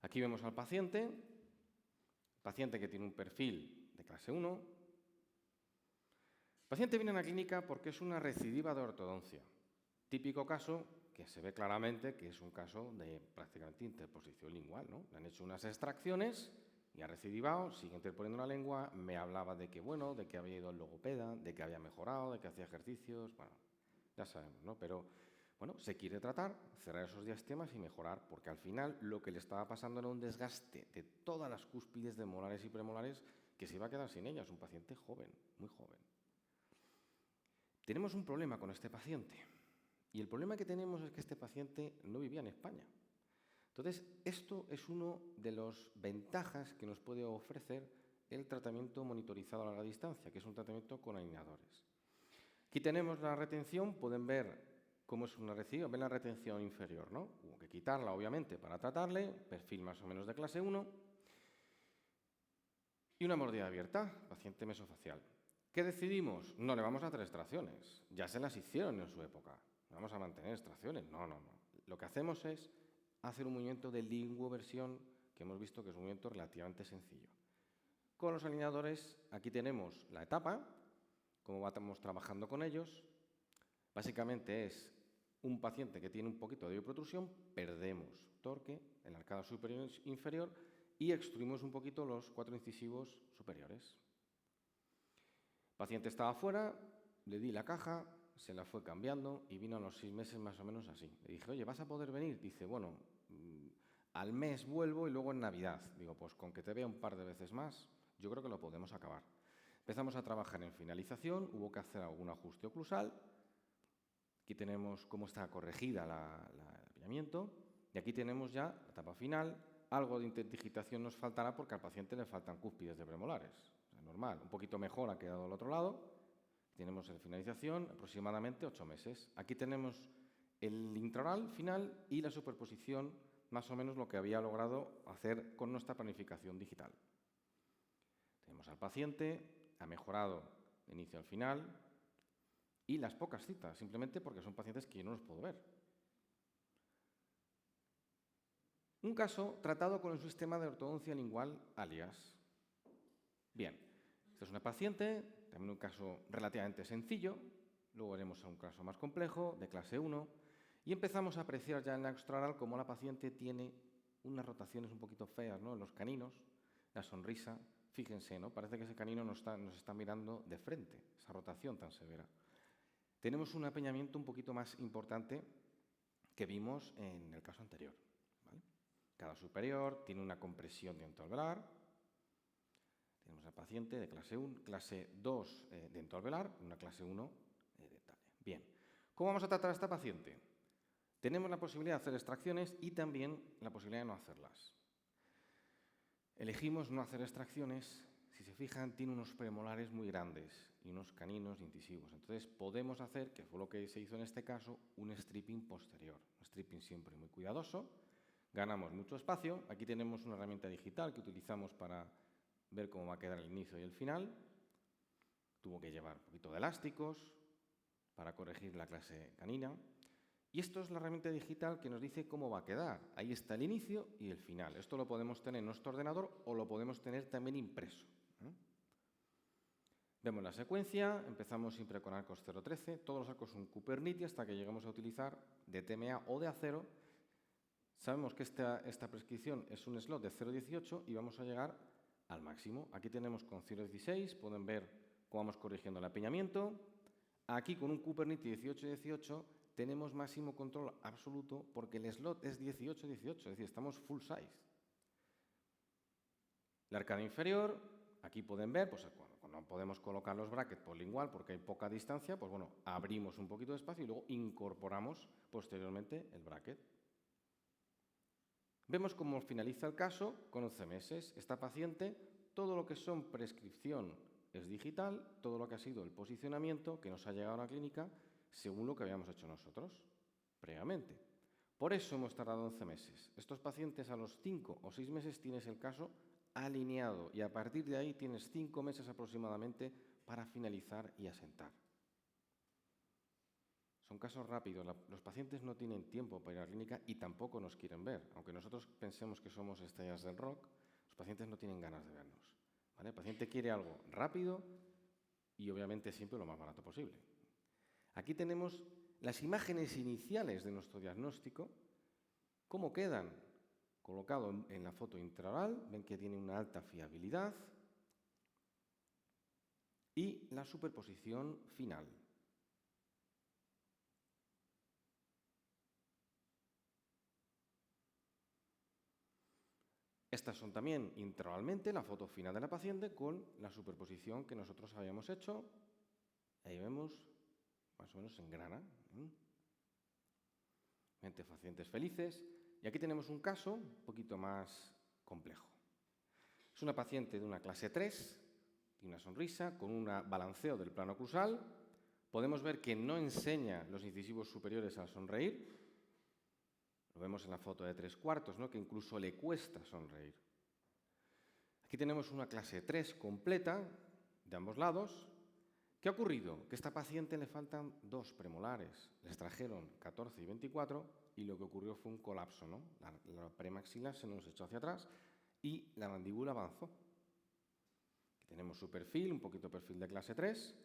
Aquí vemos al paciente que tiene un perfil de clase 1. El paciente viene a la clínica porque es una recidiva de ortodoncia. Típico caso que se ve claramente que es un caso de prácticamente interposición lingual, ¿no? Le han hecho unas extracciones y ha recidivado, sigue interponiendo la lengua, me hablaba de que, bueno, de que había ido al logopeda, de que había mejorado, de que hacía ejercicios, bueno, ya sabemos, ¿no? Pero, bueno, se quiere tratar, cerrar esos diastemas y mejorar, porque al final lo que le estaba pasando era un desgaste de todas las cúspides de molares y premolares que se iba a quedar sin ellas, un paciente joven, muy joven. Tenemos un problema con este paciente, y el problema que tenemos es que este paciente no vivía en España. Entonces, esto es una de las ventajas que nos puede ofrecer el tratamiento monitorizado a larga distancia, que es un tratamiento con alineadores. Aquí tenemos la retención, pueden ver cómo es una recidiva, ven la retención inferior, ¿no? Hubo que quitarla, obviamente, para tratarle, perfil más o menos de clase 1, y una mordida abierta, paciente mesofacial. ¿Qué decidimos? No le vamos a hacer extracciones, ya se las hicieron en su época, no vamos a mantener extracciones, no. Lo que hacemos es hacer un movimiento de linguoversión que hemos visto que es un movimiento relativamente sencillo. Con los alineadores, aquí tenemos la etapa, cómo vamos trabajando con ellos. Básicamente es un paciente que tiene un poquito de protrusión, perdemos torque en la arcada superior e inferior y extruimos un poquito los 4 incisivos superiores. El paciente estaba fuera, le di la caja, se la fue cambiando y vino a los 6 meses más o menos así. Le dije, oye, ¿vas a poder venir? Dice, bueno, al mes vuelvo y luego en Navidad. Digo, pues con que te vea un par de veces más, yo creo que lo podemos acabar. Empezamos a trabajar en finalización, hubo que hacer algún ajuste oclusal. Aquí tenemos cómo está corregida el apilamiento. Y aquí tenemos ya la etapa final. Algo de interdigitación nos faltará porque al paciente le faltan cúspides de premolares. O sea, normal, un poquito mejor ha quedado al otro lado. Tenemos en finalización aproximadamente 8 meses. Aquí tenemos el intraoral final y la superposición, más o menos lo que había logrado hacer con nuestra planificación digital. Tenemos al paciente, ha mejorado de inicio al final y las pocas citas, simplemente porque son pacientes que yo no los puedo ver. Un caso tratado con el sistema de ortodoncia lingual Alias. Bien, esta es una paciente, también un caso relativamente sencillo, luego veremos un caso más complejo, de clase 1, y empezamos a apreciar ya en la extraoral cómo la paciente tiene unas rotaciones un poquito feas, ¿no? En los caninos, la sonrisa, fíjense, ¿no? Parece que ese canino nos está mirando de frente, esa rotación tan severa. Tenemos un apeñamiento un poquito más importante que vimos en el caso anterior. ¿Vale? Cada superior tiene una compresión dentoalveolar. Tenemos al paciente de clase 1, clase 2 dentoalveolar, una clase 1 dental. Bien, ¿cómo vamos a tratar a esta paciente? Tenemos la posibilidad de hacer extracciones y también la posibilidad de no hacerlas. Elegimos no hacer extracciones. Si se fijan, tiene unos premolares muy grandes y unos caninos incisivos. Entonces podemos hacer, que fue lo que se hizo en este caso, un stripping posterior. Un stripping siempre muy cuidadoso. Ganamos mucho espacio. Aquí tenemos una herramienta digital que utilizamos para ver cómo va a quedar el inicio y el final. Tuvo que llevar un poquito de elásticos para corregir la clase canina. Y esto es la herramienta digital que nos dice cómo va a quedar. Ahí está el inicio y el final. Esto lo podemos tener en nuestro ordenador o lo podemos tener también impreso. Vemos la secuencia, empezamos siempre con arcos 0.13, todos los arcos son Kubernetes hasta que llegamos a utilizar de TMA o de acero. Sabemos que esta prescripción es un slot de 0.18 y vamos a llegar al máximo. Aquí tenemos con 0.16, pueden ver cómo vamos corrigiendo el apiñamiento. Aquí con un Kubernetes 18.18 tenemos máximo control absoluto porque el slot es 18.18, es decir, estamos full size. La arcada inferior, aquí pueden ver, pues cuando no podemos colocar los brackets por lingual porque hay poca distancia, pues bueno, abrimos un poquito de espacio y luego incorporamos posteriormente el bracket. Vemos cómo finaliza el caso con 11 meses. Esta paciente, todo lo que son prescripción es digital, todo lo que ha sido el posicionamiento que nos ha llegado a la clínica según lo que habíamos hecho nosotros previamente. Por eso hemos tardado 11 meses. Estos pacientes a los 5 o 6 meses tienes el caso alineado y a partir de ahí tienes 5 meses aproximadamente para finalizar y asentar. Son casos rápidos, los pacientes no tienen tiempo para ir a la clínica y tampoco nos quieren ver. Aunque nosotros pensemos que somos estrellas del rock, los pacientes no tienen ganas de vernos, ¿vale? El paciente quiere algo rápido y obviamente siempre lo más barato posible. Aquí tenemos las imágenes iniciales de nuestro diagnóstico, cómo quedan colocado en la foto intraoral, ven que tiene una alta fiabilidad y la superposición final. Estas son también intraoralmente la foto final de la paciente con la superposición que nosotros habíamos hecho. Ahí vemos, más o menos engrana. Pacientes felices. Y aquí tenemos un caso un poquito más complejo. Es una paciente de una clase 3, tiene una sonrisa, con un balanceo del plano oclusal. Podemos ver que no enseña los incisivos superiores al sonreír. Lo vemos en la foto de 3/4, ¿no? Que incluso le cuesta sonreír. Aquí tenemos una clase 3 completa, de ambos lados. ¿Qué ha ocurrido? Que a esta paciente le faltan 2 premolares. Le extrajeron 14 y 24 y lo que ocurrió fue un colapso, ¿no? La premaxilar se nos echó hacia atrás y la mandíbula avanzó. Aquí tenemos su perfil, un poquito perfil de clase 3.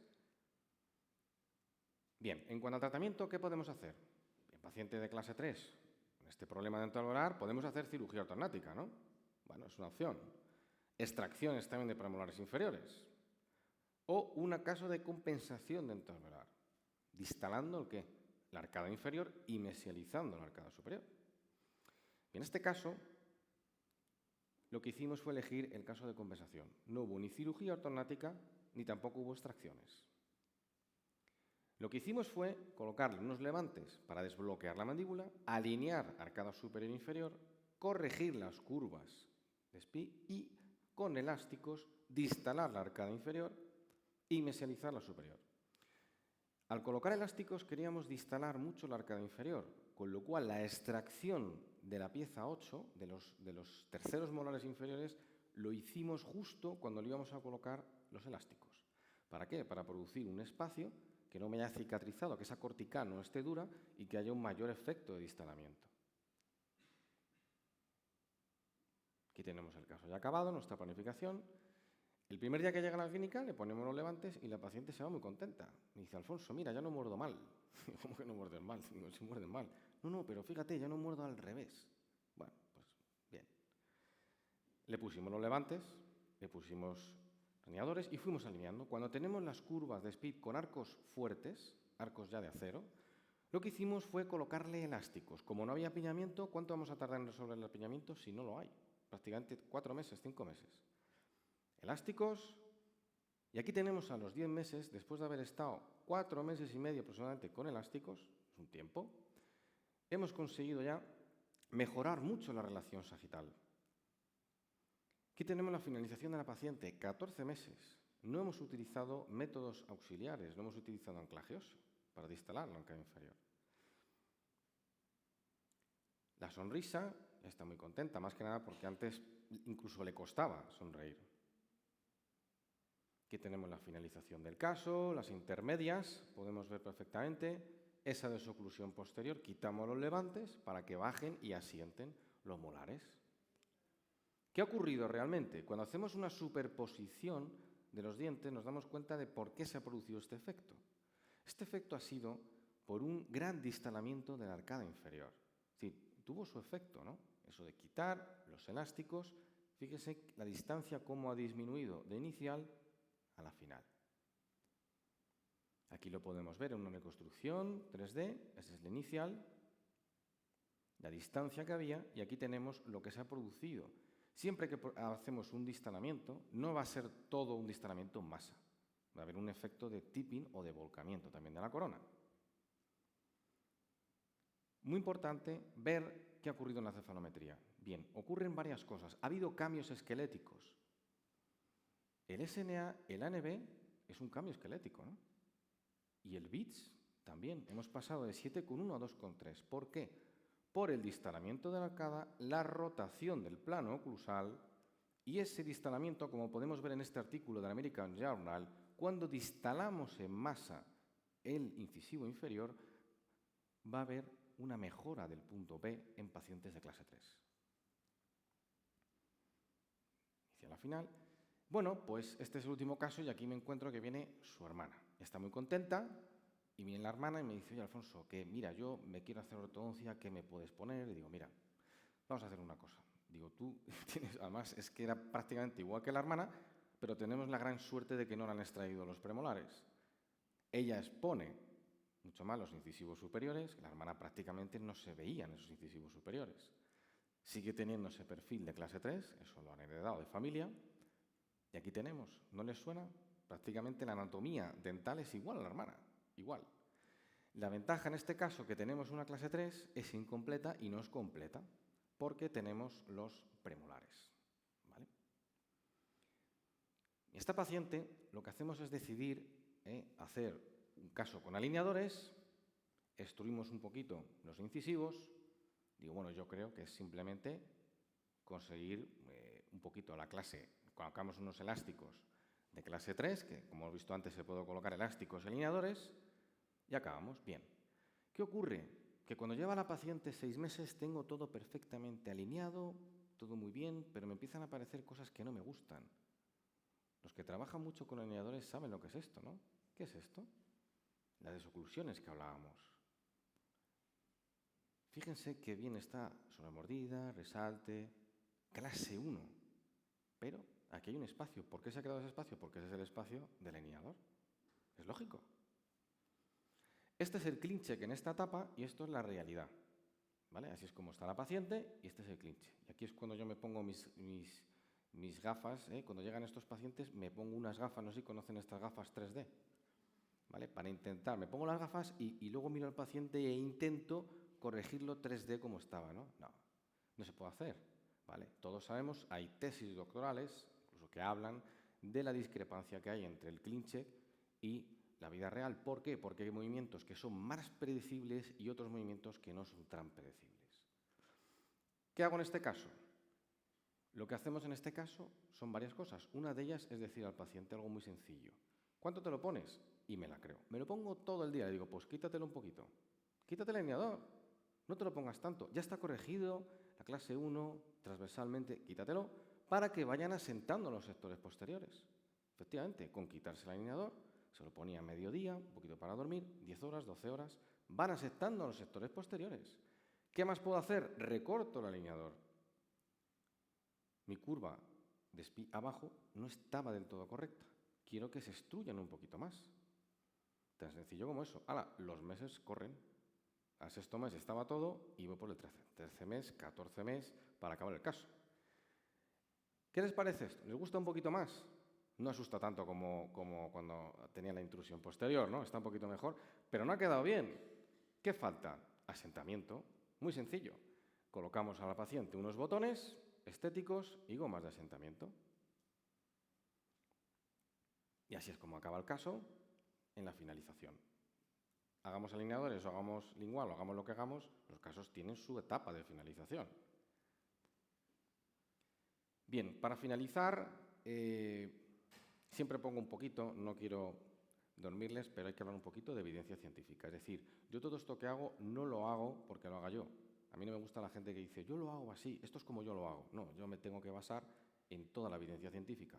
Bien, en cuanto al tratamiento, ¿qué podemos hacer? En paciente de clase 3, con este problema dental podemos hacer cirugía ortognática, ¿no? Bueno, es una opción. Extracciones también de premolares inferiores. O un caso de compensación dental-velar, distalando ¿el qué? La arcada inferior y mesializando la arcada superior. Y en este caso, lo que hicimos fue elegir el caso de compensación. No hubo ni cirugía ortognática ni tampoco hubo extracciones. Lo que hicimos fue colocarle unos levantes para desbloquear la mandíbula, alinear arcada superior e inferior, corregir las curvas de SPI y con elásticos distalar la arcada inferior y mesializar la superior. Al colocar elásticos queríamos distalar mucho la arcada inferior, con lo cual la extracción de la pieza 8, de los terceros molares inferiores, lo hicimos justo cuando le íbamos a colocar los elásticos. ¿Para qué? Para producir un espacio que no me haya cicatrizado, que esa cortical no esté dura y que haya un mayor efecto de distalamiento. Aquí tenemos el caso ya acabado, nuestra planificación. El primer día que llega a la clínica le ponemos los levantes y la paciente se va muy contenta. Me dice, Alfonso, mira, ya no muerdo mal. ¿Cómo que no muerdes mal? Digo, si muerden mal. No, pero fíjate, ya no muerdo al revés. Bueno, pues bien. Le pusimos los levantes, le pusimos alineadores y fuimos alineando. Cuando tenemos las curvas de SPID con arcos fuertes, arcos ya de acero, lo que hicimos fue colocarle elásticos. Como no había apiñamiento, ¿cuánto vamos a tardar en resolver el apiñamiento si no lo hay? Prácticamente 4 meses, 5 meses. Elásticos, y aquí tenemos a los 10 meses, después de haber estado 4 meses y medio aproximadamente con elásticos, es un tiempo, hemos conseguido ya mejorar mucho la relación sagital. Aquí tenemos la finalización de la paciente, 14 meses. No hemos utilizado métodos auxiliares, no hemos utilizado anclaje óseo para distalar la arcada inferior. La sonrisa, está muy contenta, más que nada porque antes incluso le costaba sonreír. Aquí tenemos la finalización del caso, las intermedias, podemos ver perfectamente esa desoclusión posterior, quitamos los levantes para que bajen y asienten los molares. ¿Qué ha ocurrido realmente? Cuando hacemos una superposición de los dientes nos damos cuenta de por qué se ha producido este efecto. Este efecto ha sido por un gran distalamiento de la arcada inferior. Es decir, tuvo su efecto, ¿no? Eso de quitar los elásticos, fíjese la distancia cómo ha disminuido de inicial a la final. Aquí lo podemos ver en una reconstrucción 3D, ese es el inicial, la distancia que había, y aquí tenemos lo que se ha producido. Siempre que hacemos un distalamiento, no va a ser todo un distalamiento en masa. Va a haber un efecto de tipping o de volcamiento también de la corona. Muy importante ver qué ha ocurrido en la cefalometría. Bien, ocurren varias cosas. Ha habido cambios esqueléticos. El SNA, el ANB, es un cambio esquelético, ¿no? Y el BITS también. Hemos pasado de 7,1 a 2,3. ¿Por qué? Por el distalamiento de la arcada, la rotación del plano oclusal y ese distalamiento, como podemos ver en este artículo del American Journal, cuando distalamos en masa el incisivo inferior, va a haber una mejora del punto B en pacientes de clase 3. Hacia la final. Bueno, pues este es el último caso y aquí me encuentro que viene su hermana. Está muy contenta y viene la hermana y me dice: oye, Alfonso, que mira, yo me quiero hacer ortodoncia, ¿qué me puedes poner? Y digo, mira, vamos a hacer una cosa. Digo, tú tienes, además es que era prácticamente igual que la hermana, pero tenemos la gran suerte de que no le han extraído los premolares. Ella expone mucho más los incisivos superiores, la hermana prácticamente no se veían esos incisivos superiores. Sigue teniendo ese perfil de clase 3, eso lo han heredado de familia. Y aquí tenemos, ¿no les suena? Prácticamente la anatomía dental es igual a la hermana, igual. La ventaja en este caso que tenemos una clase 3 es incompleta y no es completa, porque tenemos los premolares, ¿vale? Esta paciente lo que hacemos es decidir hacer un caso con alineadores, extruimos un poquito los incisivos. Digo, bueno, yo creo que es simplemente conseguir un poquito la clase, colocamos unos elásticos de clase 3, que como hemos visto antes se puede colocar elásticos y alineadores, y acabamos. Bien. ¿Qué ocurre? Que cuando lleva la paciente 6 meses tengo todo perfectamente alineado, todo muy bien, pero me empiezan a aparecer cosas que no me gustan. Los que trabajan mucho con alineadores saben lo que es esto, ¿no? ¿Qué es esto? Las desoclusiones que hablábamos. Fíjense que bien está sobremordida, resalte, clase 1. Pero aquí hay un espacio. ¿Por qué se ha creado ese espacio? Porque ese es el espacio del alineador. Es lógico. Este es el clinche que en esta etapa y esto es la realidad. ¿Vale? Así es como está la paciente y este es el clinche. Y aquí es cuando yo me pongo mis gafas. Cuando llegan estos pacientes me pongo unas gafas, no sé si conocen estas gafas 3D. ¿Vale? Para intentar, me pongo las gafas y luego miro al paciente e intento corregirlo 3D como estaba, ¿no? No se puede hacer, ¿vale? Todos sabemos, hay tesis doctorales, incluso que hablan de la discrepancia que hay entre el clinche y la vida real. ¿Por qué? Porque hay movimientos que son más predecibles y otros movimientos que no son tan predecibles. ¿Qué hago en este caso? Lo que hacemos en este caso son varias cosas. Una de ellas es decir al paciente algo muy sencillo. ¿Cuánto te lo pones? Y me la creo. Me lo pongo todo el día. Le digo, pues quítatelo un poquito. Quítate el alineador. No te lo pongas tanto. Ya está corregido la clase 1 transversalmente. Quítatelo para que vayan asentando los sectores posteriores. Efectivamente, con quitarse el alineador, se lo ponía a mediodía, un poquito para dormir, 10 horas, 12 horas. Van asentando los sectores posteriores. ¿Qué más puedo hacer? Recorto el alineador. Mi curva de abajo no estaba del todo correcta. Quiero que se extruyan un poquito más. Tan sencillo como eso. Ahora, los meses corren. Al 6º mes estaba todo y voy por el 13. 13 mes, 14 mes, para acabar el caso. ¿Qué les parece esto? ¿Les gusta un poquito más? No asusta tanto como cuando tenía la intrusión posterior, ¿no? Está un poquito mejor, pero no ha quedado bien. ¿Qué falta? Asentamiento. Muy sencillo. Colocamos a la paciente unos botones estéticos y gomas de asentamiento. Y así es como acaba el caso en la finalización. Hagamos alineadores o hagamos lingual o hagamos lo que hagamos, los casos tienen su etapa de finalización. Bien, para finalizar, siempre pongo un poquito, no quiero dormirles, pero hay que hablar un poquito de evidencia científica. Es decir, yo todo esto que hago no lo hago porque lo haga yo. A mí no me gusta la gente que dice, yo lo hago así, esto es como yo lo hago. No, yo me tengo que basar en toda la evidencia científica,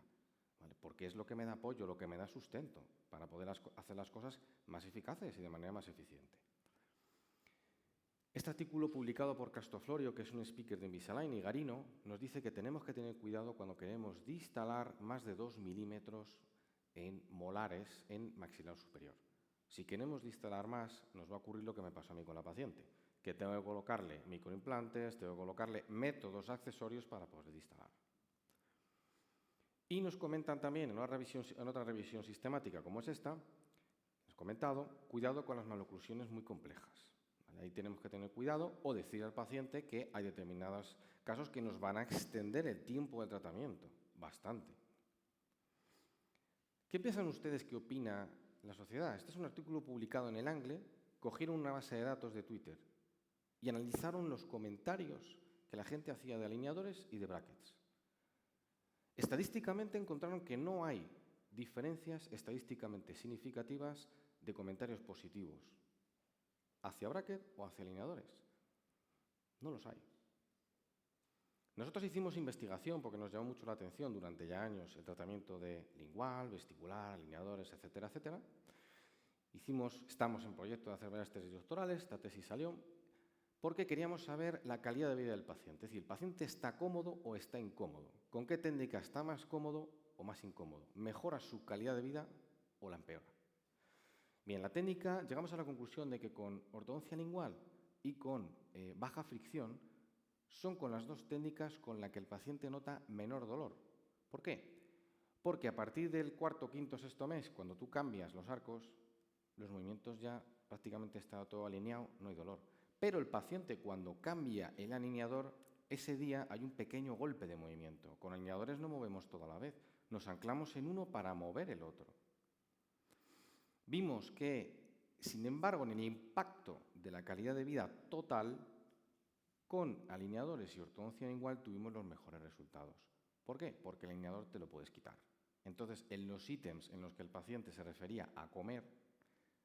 ¿vale? Porque es lo que me da apoyo, lo que me da sustento para poder hacer las cosas más eficaces y de manera más eficiente. Este artículo publicado por Castoflorio, que es un speaker de Invisalign, y Garino, nos dice que tenemos que tener cuidado cuando queremos distalar más de 2 milímetros en molares en maxilar superior. Si queremos distalar más, nos va a ocurrir lo que me pasó a mí con la paciente, que tengo que colocarle microimplantes, tengo que colocarle métodos accesorios para poder distalar. Y nos comentan también en otra revisión sistemática como es esta, les he comentado, cuidado con las maloclusiones muy complejas. ¿Vale? Ahí tenemos que tener cuidado o decir al paciente que hay determinados casos que nos van a extender el tiempo del tratamiento, bastante. ¿Qué piensan ustedes que opina la sociedad? Este es un artículo publicado en el Angle, cogieron una base de datos de Twitter y analizaron los comentarios que la gente hacía de alineadores y de brackets. Estadísticamente encontraron que no hay diferencias estadísticamente significativas de comentarios positivos hacia bracket o hacia alineadores. No los hay. Nosotros hicimos investigación porque nos llamó mucho la atención durante ya años el tratamiento de lingual, vestibular, alineadores, etcétera, etcétera. Estamos en proyecto de hacer varias tesis doctorales, esta tesis salió, porque queríamos saber la calidad de vida del paciente. Es decir, ¿el paciente está cómodo o está incómodo? ¿Con qué técnica está más cómodo o más incómodo? ¿Mejora su calidad de vida o la empeora? Bien, la técnica, llegamos a la conclusión de que con ortodoncia lingual y con baja fricción son con las dos técnicas con las que el paciente nota menor dolor. ¿Por qué? Porque a partir del cuarto, quinto, sexto mes, cuando tú cambias los arcos, los movimientos ya prácticamente está todo alineado, no hay dolor. Pero el paciente cuando cambia el alineador, ese día hay un pequeño golpe de movimiento. Con alineadores no movemos todo a la vez, nos anclamos en uno para mover el otro. Vimos que, sin embargo, en el impacto de la calidad de vida total, con alineadores y ortodoncia lingual tuvimos los mejores resultados. ¿Por qué? Porque el alineador te lo puedes quitar. Entonces, en los ítems en los que el paciente se refería a comer,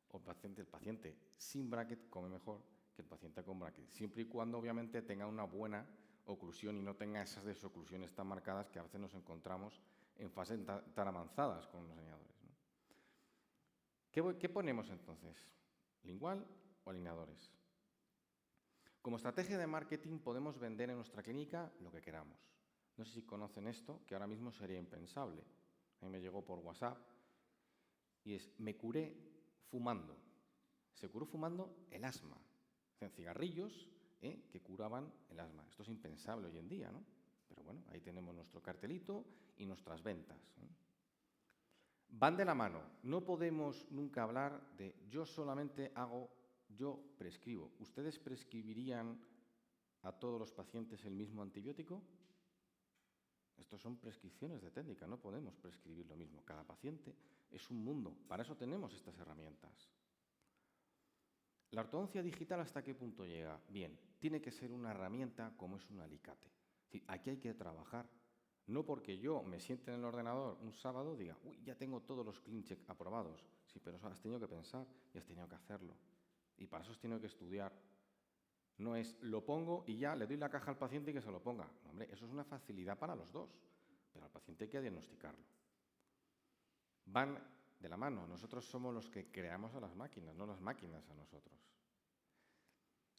o el paciente sin bracket come mejor que el paciente con bracket, siempre y cuando obviamente tenga una buena oclusión y no tenga esas desoclusiones tan marcadas que a veces nos encontramos en fases tan avanzadas con los alineadores, ¿no? ¿Qué ponemos entonces? ¿Lingual o alineadores? Como estrategia de marketing podemos vender en nuestra clínica lo que queramos. No sé si conocen esto, que ahora mismo sería impensable. A mí me llegó por WhatsApp y es, me curé fumando. Se curó fumando el asma. Hacen cigarrillos que curaban el asma. Esto es impensable hoy en día, ¿no? Pero bueno, ahí tenemos nuestro cartelito y nuestras ventas, ¿eh? Van de la mano. No podemos nunca hablar de yo solamente hago, yo prescribo. ¿Ustedes prescribirían a todos los pacientes el mismo antibiótico? Estos son prescripciones de técnica, no podemos prescribir lo mismo. Cada paciente es un mundo. Para eso tenemos estas herramientas. ¿La ortodoncia digital hasta qué punto llega? Bien, tiene que ser una herramienta como es un alicate. Es decir, aquí hay que trabajar. No porque yo me siente en el ordenador un sábado diga, uy, ya tengo todos los ClinCheck aprobados. Sí, pero eso has tenido que pensar y has tenido que hacerlo. Y para eso has tenido que estudiar. No es, lo pongo y ya le doy la caja al paciente y que se lo ponga. No, hombre, eso es una facilidad para los dos, pero al paciente hay que diagnosticarlo. Van de la mano. Nosotros somos los que creamos a las máquinas, no las máquinas a nosotros.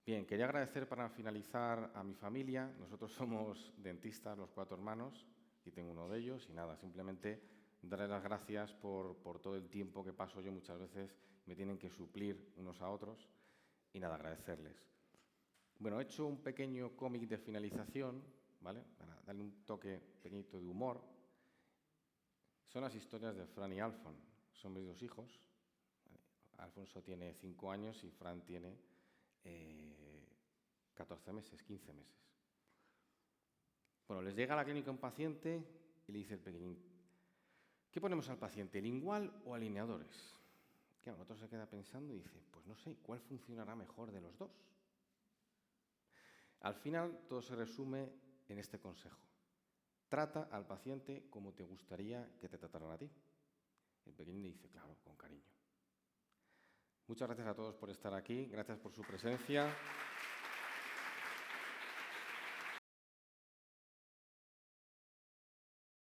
Bien, quería agradecer para finalizar a mi familia. Nosotros somos dentistas, los 4 hermanos, y tengo uno de ellos, y nada, simplemente darles las gracias por todo el tiempo que paso yo muchas veces, me tienen que suplir unos a otros, y nada, agradecerles. Bueno, he hecho un pequeño cómic de finalización, ¿vale? Para darle un toque pequeñito de humor. Son las historias de Fran y Alfon, son mis 2 hijos. Alfonso tiene 5 años y Fran tiene 14 meses, 15 meses. Bueno, les llega a la clínica un paciente y le dice el pequeñín, ¿qué ponemos al paciente, lingual o alineadores? Claro, otro se queda pensando y dice, pues no sé, ¿cuál funcionará mejor de los dos? Al final, todo se resume en este consejo. Trata al paciente como te gustaría que te trataran a ti. El pequeñín le dice, claro, con cariño. Muchas gracias a todos por estar aquí, gracias por su presencia.